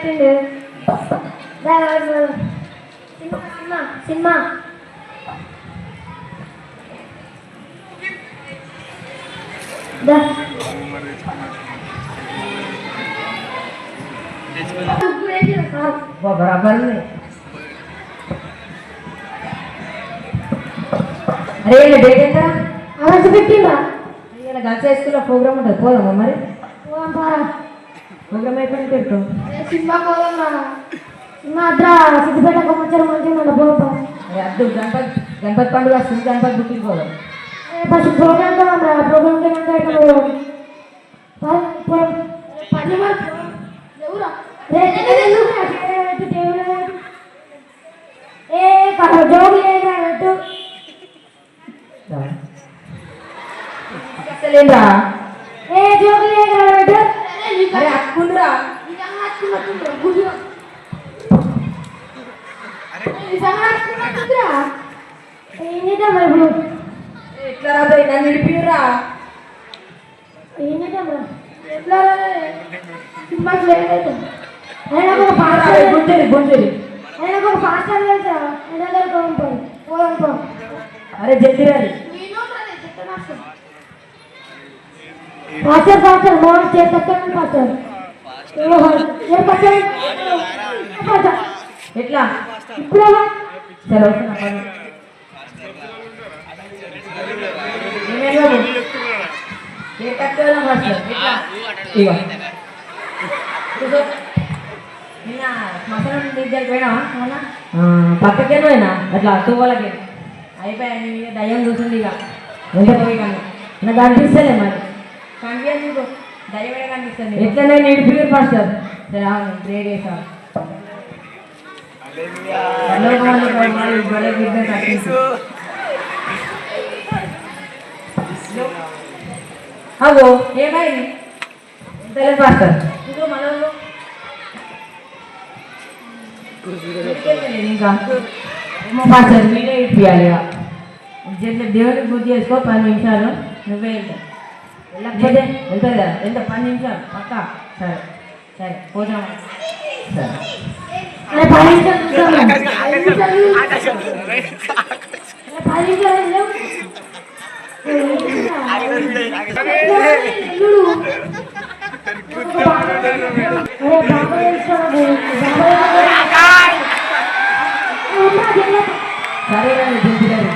పెట్టిండు cinema cinema बराबर में अरे ये डेट ఎంత ఆవాజ్ పెట్టిందా ఇలా గర్ల్స్ స్కూల్లో ప్రోగ్రామ్ ఉంటుంది పోదామా మరి పోదాం పారా ప్రోగ్రామ్ అయిపోయింది పెట్టు సినిమా పోదాం రా సినిమా అద్రా సిద్దిపేట కొమ్మచ్చారు మంచిగా పోతాం అరే అద్దు గణపతి పండుగ వస్తుంది గణపతి బుకింగ్ పోదాం ఫస్ట్ ప్రోగ్రామ్ పోదాం రా ప్రోగ్రామ్ కి అంటే పని వరకు ఎవరా ఏ జోగి లేదంటూ లేదురా ఏ జోగి లేదంటూ అరే అక్కుండ్రా ఎట్లా రాబోయ్ నన్ను విడిపిరా ఏం చేద్దాంరా ఎట్లా సినిమాకి లేదైతే ఆయన ఒక పాస్టర్ గుంజరి ఆయన ఒక పాస్టర్ తెలుసా ఆయన దగ్గర పోదాం అరే జల్దిరాలి పాస్టర్ పాస్టర్ మోహన్ చేస్తాను పాస్టర్ ఏ పాస్టర్ ఎట్లా ఇప్పుడు చలో ఏమేమి బాబు ఏ తక్కువ మాస్టర్ ఇక నిన్న మసాలా దగ్గరికి పోయినావా అవునా పక్కకే పోయినా అట్లా తువ్వలకి అయిపోయాయి ఇక దయ్యం చూసింది ఇక ఎంత పోయి కానీ నాకు అనిపిస్తలే మరి కనిపించదు నీకు దయ్యమే కనిపిస్తుంది ఎట్లా నేను ఇడిపోయారు మాస్టర్ సరే అవును గ్రేట్ చేసాను అగో ఏమైంది తెలియదు మాస్టర్ ఇంకో మనలో ఇంకా ఏమో మాస్టర్ మీరే ఇప్పియాలి ఇక దేవుడికి గుర్తు చేసుకో 10 నిమిషాలు నువ్వే వెళ్ళకపోతే వెళ్తుంది కదా ఎంత 10 నిమిషాలు పక్క సరే సరే పోదాం సరే సరేనండి దింపిగారు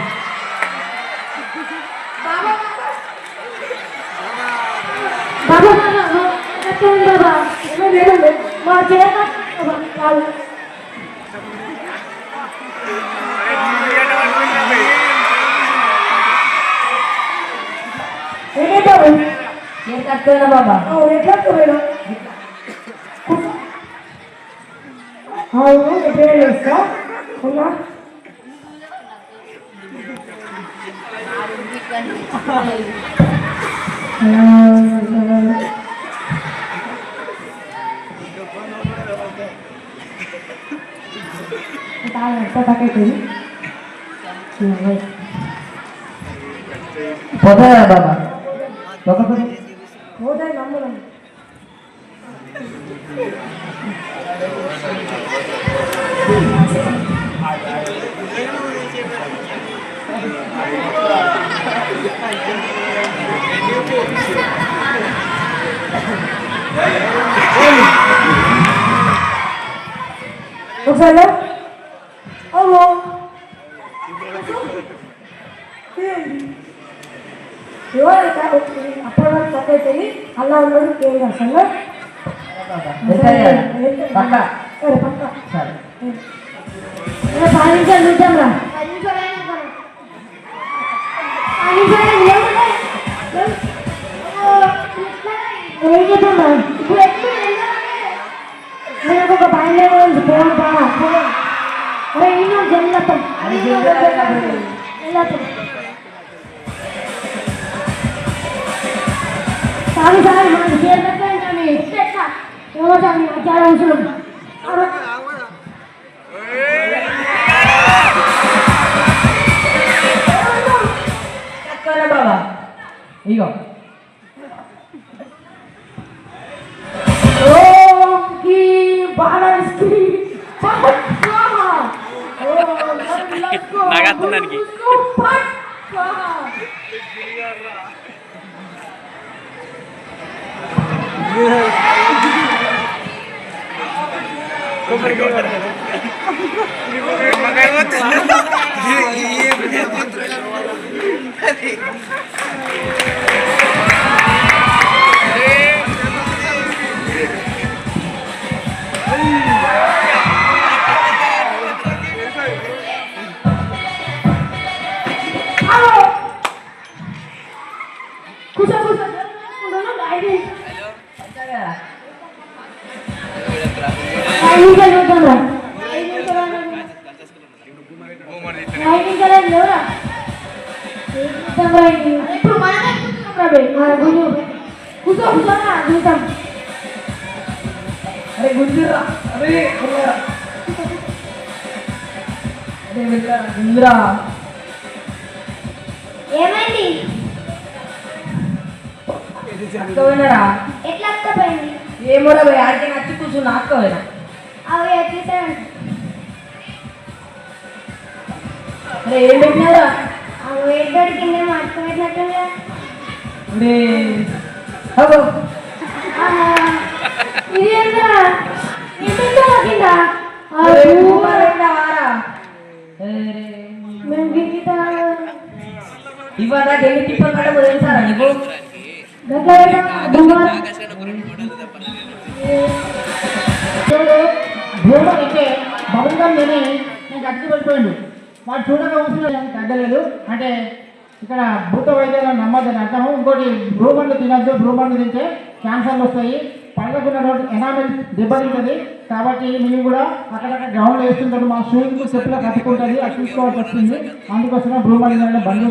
బాబా బాబా మా చేత నేను కట్టుకున్నా బాబా ఎట్లా అవును ఎప్పుడు చేస్తా అవునా పోతాయా బాబా పోతాయి నమ్మలం ఒకసారి అవును అప్పటి వరకు తగ్గైతే అలా ఉన్నది కేంద్ర అసలు పక్క పక్క సరే 10 నిమిషాలు చూద్దాం రా ఏం చేద్దాం రా ఇప్పుడు నేను ఒక పైన ఫోన్ అరే ఈయన జల్లుతాం సారీ సారీ మనకి పేరు పెట్టండి ఏమో చాలా అవసరం బాబా ఇగో ఓం కీ బాల నాగత్తున్నానికి కూర్చో కూర్చో ఐదు నిమిషాలు చూద్దాంరా ఇప్పుడు మనమే కూర్చో కూర్చోరా చూద్దాం అరే గుంజురా అరే గుంజురా అరే వెళ్ళరా గుంజురా ఏమైంది అక్క పోయినారా ఎట్లా అక్కపోయింది ఏమోరా పోయి ఆడికి నచ్చి కూర్చున్నా అక్క పోయినా అవి ఎట్లా అరే ఏం పెట్టినారా అవి ఎడ్డోడి కింద మార్చుకున్నట్టుందా అరే అగో ఇది ఎంత ఎంత కింద వారా మేము గిట్ట ఇవాళ ఎన్ని టిప్పలు పడబో తెలుసారా నీకు భూమం అయితే బబుల్గమ్ తిని నేను గట్టి పడిపోయిండు వాడు చూడగా ఊసిన తగ్గలేదు అంటే ఇక్కడ భూత వైద్యాలను నమ్మద్దని అర్థం. ఇంకోటి బ్రూమండ్లు తినద్దు, బ్రూమండ్లు తింటే క్యాన్సర్లు వస్తాయి, పళ్ళకున్న రోడ్డు ఎనామిల్ దెబ్బతింటుంది. కాబట్టి మేము కూడా అక్కడక్కడ గ్రౌండ్లో వేస్తుంటారు, మా షూకి చెప్పులకు కట్టుకుంటుంది, అది చూసుకోవాల్సి వస్తుంది. అందుకోసమే బ్రూమండ్లు బంద్